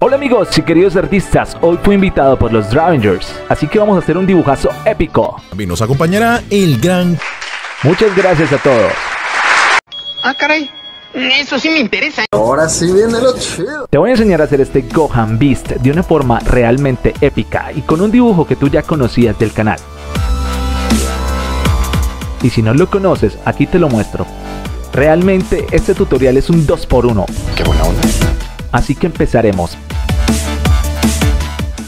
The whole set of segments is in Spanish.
Hola amigos y queridos artistas, hoy fui invitado por los Dravengers, así que vamos a hacer un dibujazo épico. También nos acompañará el gran... Muchas gracias a todos. Ah, caray, eso sí me interesa. Ahora sí viene lo chido. Te voy a enseñar a hacer este Gohan Beast de una forma realmente épica y con un dibujo que tú ya conocías del canal. Y si no lo conoces, aquí te lo muestro. Realmente este tutorial es un 2x1. Qué buena onda. Así que empezaremos.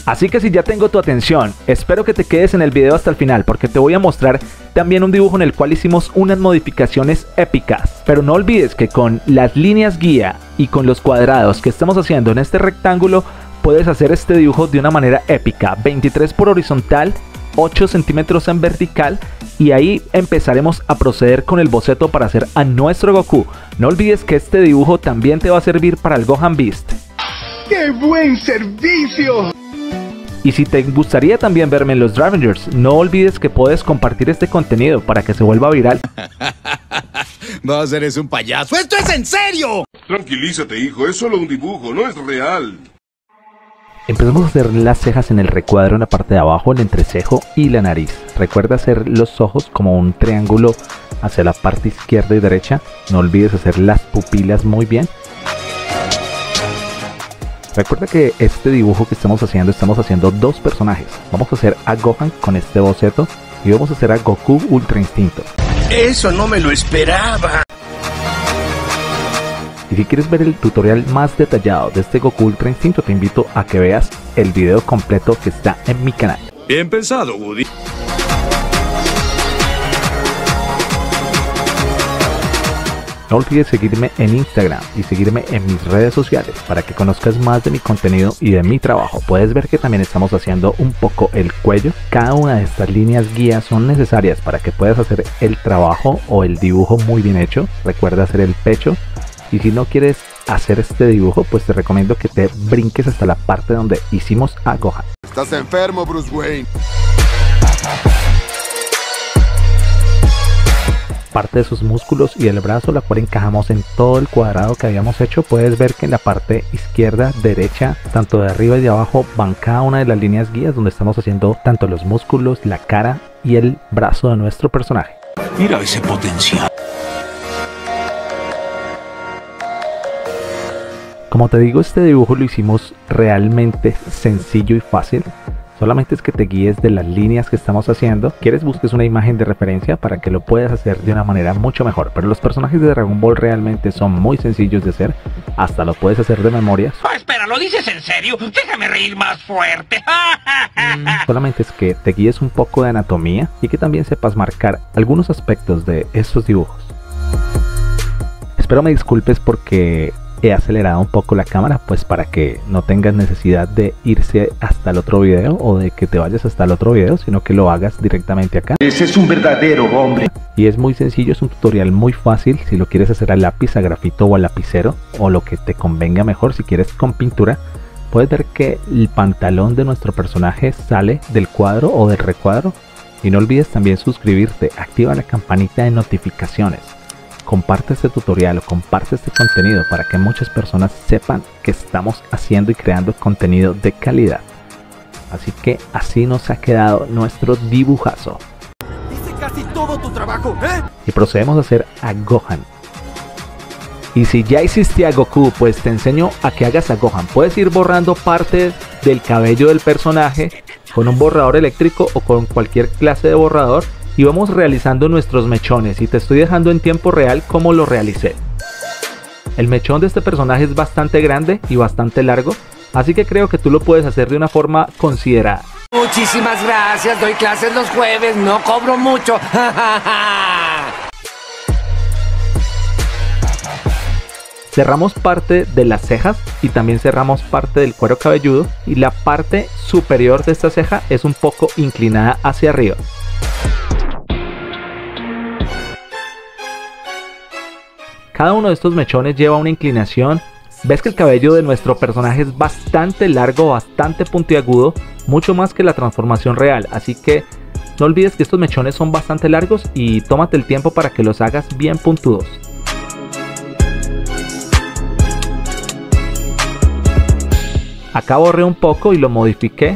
Así que si ya tengo tu atención, espero que te quedes en el video hasta el final porque te voy a mostrar también un dibujo en el cual hicimos unas modificaciones épicas. Pero no olvides que con las líneas guía y con los cuadrados que estamos haciendo en este rectángulo, puedes hacer este dibujo de una manera épica. 23 por horizontal, 8 centímetros en vertical, y ahí empezaremos a proceder con el boceto para hacer a nuestro Goku. No olvides que este dibujo también te va a servir para el Gohan Beast. ¡Qué buen servicio! Y si te gustaría también verme en los Dravengers, no olvides que puedes compartir este contenido para que se vuelva viral. Vas, eres un payaso. ¡Esto es en serio! Tranquilízate, hijo, es solo un dibujo, no es real. Empezamos a hacer las cejas en el recuadro en la parte de abajo, el entrecejo y la nariz. Recuerda hacer los ojos como un triángulo hacia la parte izquierda y derecha. No olvides hacer las pupilas muy bien. Recuerda que este dibujo que estamos haciendo dos personajes. Vamos a hacer a Gohan con este boceto y vamos a hacer a Goku Ultra Instinto. Eso no me lo esperaba. Y si quieres ver el tutorial más detallado de este Goku Ultra Instinto, te invito a que veas el video completo que está en mi canal. Bien pensado, Woody. No olvides seguirme en Instagram y seguirme en mis redes sociales para que conozcas más de mi contenido y de mi trabajo. Puedes ver que también estamos haciendo un poco el cuello. Cada una de estas líneas guías son necesarias para que puedas hacer el trabajo o el dibujo muy bien hecho. Recuerda hacer el pecho. Y si no quieres hacer este dibujo, pues te recomiendo que te brinques hasta la parte donde hicimos a Gohan. Estás enfermo, Bruce Wayne. Parte de sus músculos y el brazo, la cual encajamos en todo el cuadrado que habíamos hecho. Puedes ver que en la parte izquierda, derecha, tanto de arriba y de abajo, van cada una de las líneas guías donde estamos haciendo tanto los músculos, la cara y el brazo de nuestro personaje. Mira ese potencial. Como te digo, este dibujo lo hicimos realmente sencillo y fácil. Solamente es que te guíes de las líneas que estamos haciendo. Quieres busques una imagen de referencia para que lo puedas hacer de una manera mucho mejor. Pero los personajes de Dragon Ball realmente son muy sencillos de hacer. Hasta lo puedes hacer de memoria. Oh, espera, ¿lo dices en serio? Déjame reír más fuerte. Solamente es que te guíes un poco de anatomía y que también sepas marcar algunos aspectos de estos dibujos. Espero me disculpes porque he acelerado un poco la cámara, pues para que no tengas necesidad de irse hasta el otro video o de que te vayas hasta el otro video, sino que lo hagas directamente acá. Ese es un verdadero hombre. Y es muy sencillo, es un tutorial muy fácil. Si lo quieres hacer a lápiz, a grafito o a lapicero, o lo que te convenga mejor, si quieres con pintura, puedes ver que el pantalón de nuestro personaje sale del cuadro o del recuadro. Y no olvides también suscribirte, activa la campanita de notificaciones. Comparte este tutorial o comparte este contenido para que muchas personas sepan que estamos haciendo y creando contenido de calidad. Así que así nos ha quedado nuestro dibujazo. Hice casi todo tu trabajo, ¿eh? Y procedemos a hacer a Gohan. Y si ya hiciste a Goku, pues te enseño a que hagas a Gohan. Puedes ir borrando parte del cabello del personaje con un borrador eléctrico o con cualquier clase de borrador. Y vamos realizando nuestros mechones y te estoy dejando en tiempo real cómo lo realicé. El mechón de este personaje es bastante grande y bastante largo, así que creo que tú lo puedes hacer de una forma considerada. Muchísimas gracias, doy clases los jueves, no cobro mucho. Cerramos parte de las cejas y también cerramos parte del cuero cabelludo y la parte superior de esta ceja es un poco inclinada hacia arriba. Cada uno de estos mechones lleva una inclinación. Ves que el cabello de nuestro personaje es bastante largo, bastante puntiagudo, mucho más que la transformación real. Así que no olvides que estos mechones son bastante largos y tómate el tiempo para que los hagas bien puntudos. Acá borré un poco y lo modifiqué.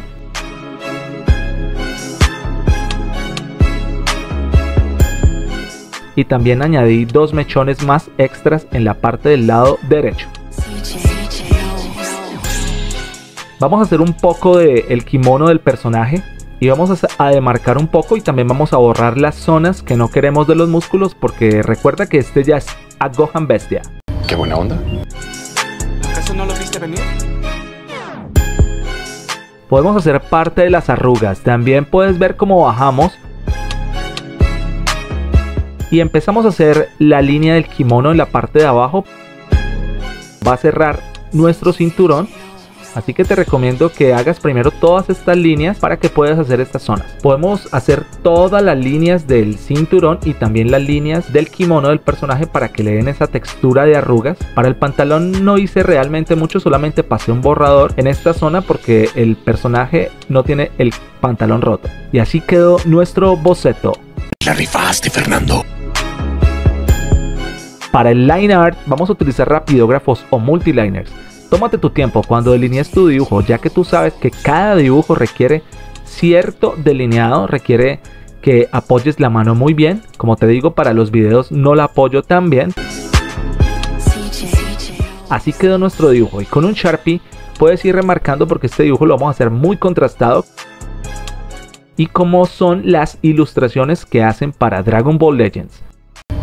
Y también añadí 2 mechones más extras en la parte del lado derecho. Vamos a hacer un poco del kimono del personaje y vamos a demarcar un poco, y también vamos a borrar las zonas que no queremos de los músculos, porque recuerda que este ya es a Gohan Bestia. Qué buena onda. ¿Acaso no lo viste venir? Podemos hacer parte de las arrugas. También puedes ver cómo bajamos y empezamos a hacer la línea del kimono en la parte de abajo. Va a cerrar nuestro cinturón, así que te recomiendo que hagas primero todas estas líneas para que puedas hacer estas zonas. Podemos hacer todas las líneas del cinturón y también las líneas del kimono del personaje para que le den esa textura de arrugas. Para el pantalón no hice realmente mucho, solamente pasé un borrador en esta zona porque el personaje no tiene el pantalón roto. Y así quedó nuestro boceto. La rifaste, Fernando. Para el line art vamos a utilizar rapidógrafos o multiliners. Tómate tu tiempo cuando delinees tu dibujo, ya que tú sabes que cada dibujo requiere cierto delineado, requiere que apoyes la mano muy bien. Como te digo, para los videos no la apoyo tan bien. Así quedó nuestro dibujo, y con un Sharpie puedes ir remarcando porque este dibujo lo vamos a hacer muy contrastado. Y como son las ilustraciones que hacen para Dragon Ball Legends.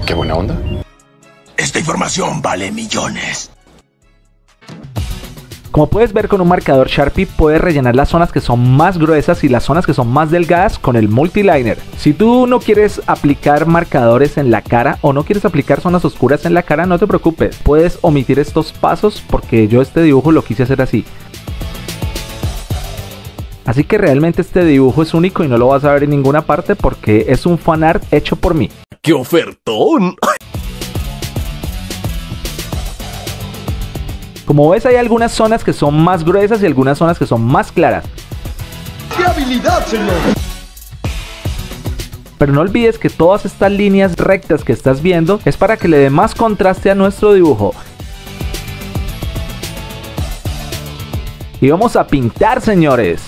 Qué buena onda. Esta información vale millones. Como puedes ver, con un marcador Sharpie puedes rellenar las zonas que son más gruesas y las zonas que son más delgadas con el multiliner. Si tú no quieres aplicar marcadores en la cara o no quieres aplicar zonas oscuras en la cara, no te preocupes. Puedes omitir estos pasos porque yo este dibujo lo quise hacer así. Así que realmente este dibujo es único y no lo vas a ver en ninguna parte porque es un fanart hecho por mí. ¡Qué ofertón! Como ves, hay algunas zonas que son más gruesas y algunas zonas que son más claras. ¡Qué habilidad, señor! Pero no olvides que todas estas líneas rectas que estás viendo es para que le dé más contraste a nuestro dibujo. Y vamos a pintar, señores.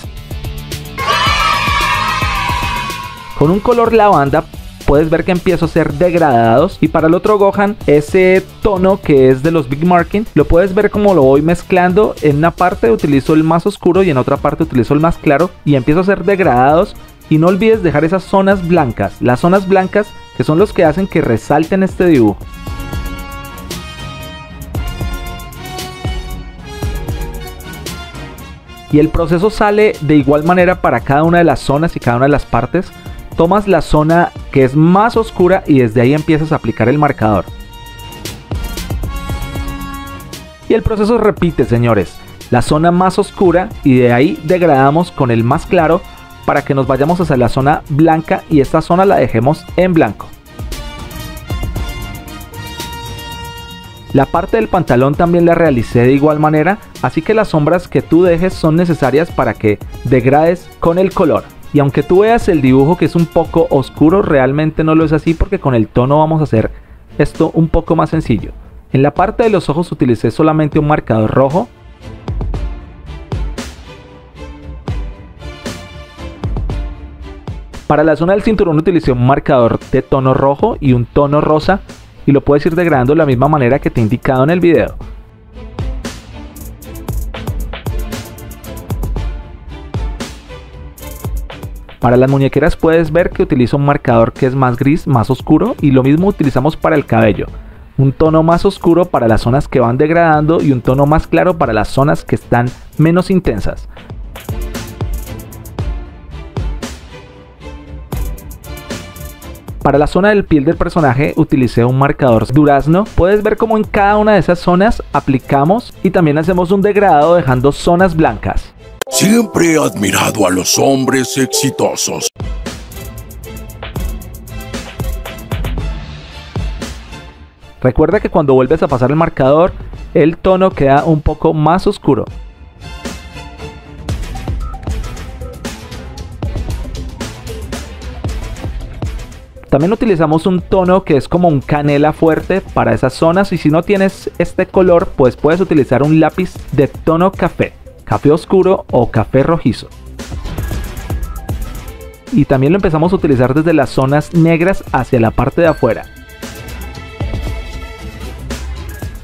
Con un color lavanda puedes ver que empiezo a ser degradados, y para el otro Gohan, ese tono que es de los Big Marking, lo puedes ver como lo voy mezclando. En una parte utilizo el más oscuro y en otra parte utilizo el más claro, y empiezo a ser degradados. Y no olvides dejar esas zonas blancas, las zonas blancas que son los que hacen que resalten este dibujo. Y el proceso sale de igual manera para cada una de las zonas y cada una de las partes. Tomas la zona que es más oscura y desde ahí empiezas a aplicar el marcador. Y el proceso repite, señores. La zona más oscura y de ahí degradamos con el más claro para que nos vayamos hacia la zona blanca y esta zona la dejemos en blanco. La parte del pantalón también la realicé de igual manera, así que las sombras que tú dejes son necesarias para que degrades con el color. Y aunque tú veas el dibujo que es un poco oscuro, realmente no lo es así porque con el tono vamos a hacer esto un poco más sencillo. En la parte de los ojos utilicé solamente un marcador rojo. Para la zona del cinturón utilicé un marcador de tono rojo y un tono rosa, y lo puedes ir degradando de la misma manera que te he indicado en el video. Para las muñequeras puedes ver que utilizo un marcador que es más gris, más oscuro, y lo mismo utilizamos para el cabello. Un tono más oscuro para las zonas que van degradando y un tono más claro para las zonas que están menos intensas. Para la zona del piel del personaje utilicé un marcador durazno. Puedes ver cómo en cada una de esas zonas aplicamos y también hacemos un degradado dejando zonas blancas. Siempre he admirado a los hombres exitosos. Recuerda que cuando vuelves a pasar el marcador, el tono queda un poco más oscuro. También utilizamos un tono que es como un canela fuerte para esas zonas, y si no tienes este color, pues puedes utilizar un lápiz de tono café café oscuro o café rojizo. Y también lo empezamos a utilizar desde las zonas negras hacia la parte de afuera.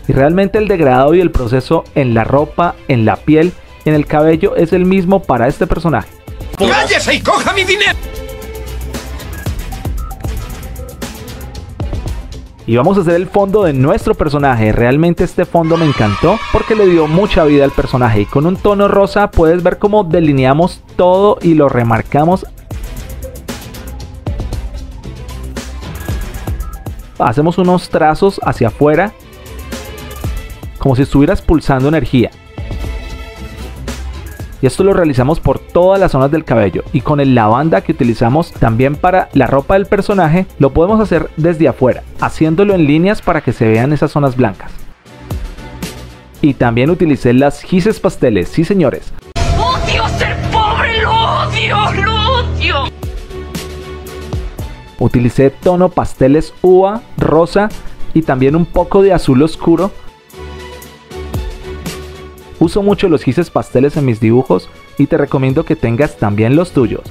Y realmente el degradado y el proceso en la ropa, en la piel, en el cabello es el mismo para este personaje. ¡Cállese y coja mi dinero! Y vamos a hacer el fondo de nuestro personaje. Realmente este fondo me encantó porque le dio mucha vida al personaje. Y con un tono rosa puedes ver cómo delineamos todo y lo remarcamos. Hacemos unos trazos hacia afuera, como si estuvieras pulsando energía. Y esto lo realizamos por todas las zonas del cabello. Y con el lavanda que utilizamos también para la ropa del personaje, lo podemos hacer desde afuera, haciéndolo en líneas para que se vean esas zonas blancas. Y también utilicé las gises pasteles, sí señores. ¡Odio ser pobre! ¡Lo odio! ¡Lo odio! Utilicé tono pasteles uva, rosa y también un poco de azul oscuro. Uso mucho los gises pasteles en mis dibujos y te recomiendo que tengas también los tuyos.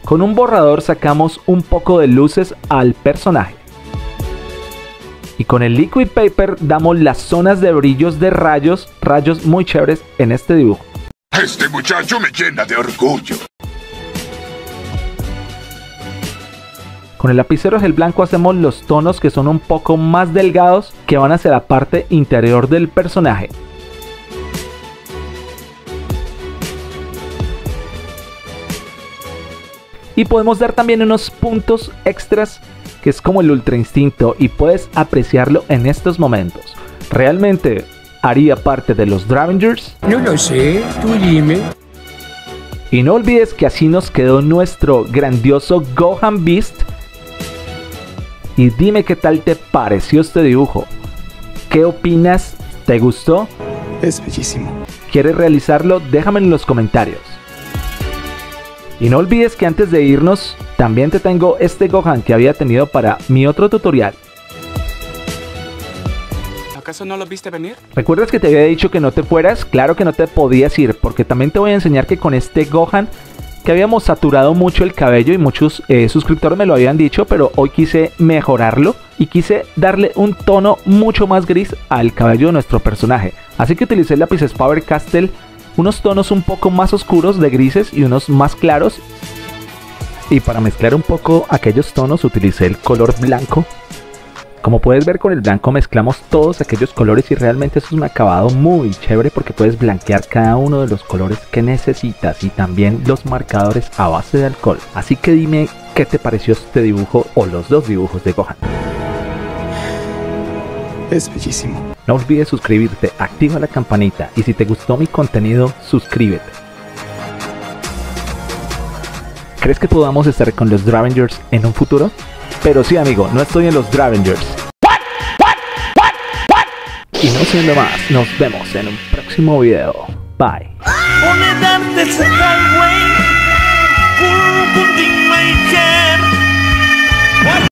Con un borrador sacamos un poco de luces al personaje. Y con el liquid paper damos las zonas de brillos de rayos muy chéveres en este dibujo. Este muchacho me llena de orgullo. Con el lapicero gel blanco hacemos los tonos que son un poco más delgados que van hacia la parte interior del personaje. Y podemos dar también unos puntos extras que es como el ultra instinto y puedes apreciarlo en estos momentos. Realmente haría parte de los Dravengers. No lo sé, tú dime. Y no olvides que así nos quedó nuestro grandioso Gohan Beast. Y dime qué tal te pareció este dibujo. ¿Qué opinas? ¿Te gustó? Es bellísimo. ¿Quieres realizarlo? Déjame en los comentarios. Y no olvides que antes de irnos, también te tengo este Gohan que había tenido para mi otro tutorial. ¿Acaso no lo viste venir? ¿Recuerdas que te había dicho que no te fueras? Claro que no te podías ir, porque también te voy a enseñar que con este Gohan, que habíamos saturado mucho el cabello y muchos suscriptores me lo habían dicho, pero hoy quise mejorarlo y quise darle un tono mucho más gris al cabello de nuestro personaje. Así que utilicé lápices Faber-Castell, unos tonos un poco más oscuros de grises y unos más claros. Y para mezclar un poco aquellos tonos utilicé el color blanco. Como puedes ver, con el blanco mezclamos todos aquellos colores y realmente eso es un acabado muy chévere porque puedes blanquear cada uno de los colores que necesitas y también los marcadores a base de alcohol. Así que dime qué te pareció este dibujo o los dos dibujos de Gohan. Es bellísimo. No olvides suscribirte, activa la campanita y si te gustó mi contenido, suscríbete. ¿Crees que podamos estar con los Dravengers en un futuro? Pero sí, amigo, no estoy en los Dravengers. Y no siendo más, nos vemos en un próximo video. Bye. Only that this is that way.